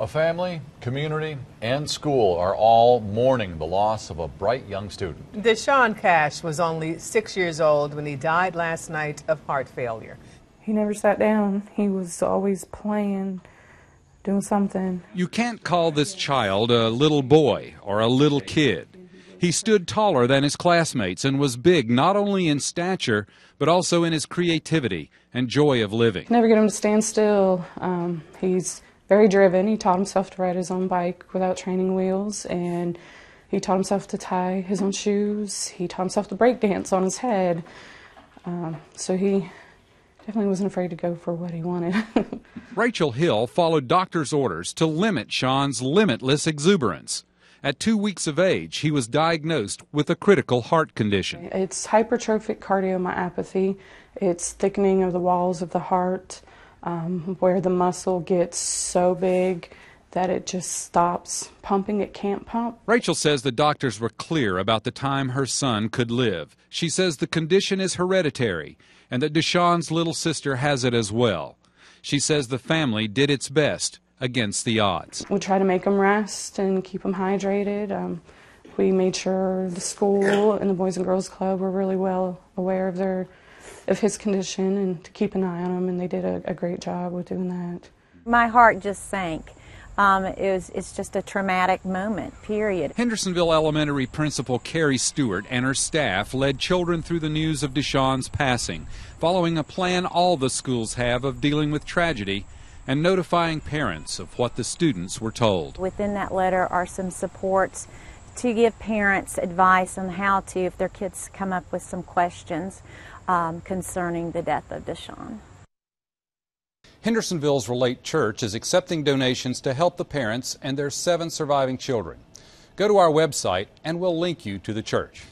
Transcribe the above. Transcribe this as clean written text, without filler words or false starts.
A family, community, and school are all mourning the loss of a bright young student. Deshaun Cash was only 6 years old when he died last night of heart failure. He never sat down. He was always playing, doing something. You can't call this child a little boy or a little kid. He stood taller than his classmates and was big not only in stature, but also in his creativity and joy of living. Never get him to stand still. He's very driven. He taught himself to ride his own bike without training wheels, and he taught himself to tie his own shoes. He taught himself to break dance on his head. So he definitely wasn't afraid to go for what he wanted. Rachel Hill followed doctor's orders to limit Sean's limitless exuberance. At 2 weeks of age, he was diagnosed with a critical heart condition. It's hypertrophic caridomyopathy. It's thickening of the walls of the heart, where the muscle gets so big that it just stops pumping. It can't pump. Rachel says the doctors were clear about the time her son could live. She says the condition is hereditary and that Deshaun's little sister has it as well. She says the family did its best against the odds. We try to make them rest and keep them hydrated. We made sure the school and the Boys and Girls Club were really well aware of his condition and to keep an eye on him, and they did a great job with doing that. My heart just sank. It's just a traumatic moment, period. Hendersonville Elementary Principal Carrie Stewart and her staff led children through the news of Deshaun's passing, following a plan all the schools have of dealing with tragedy and notifying parents of what the students were told. Within that letter are some supports to give parents advice on how to, if their kids come up with some questions concerning the death of Deshaun. Hendersonville's Relate Church is accepting donations to help the parents and their 7 surviving children. Go to our website and we'll link you to the church.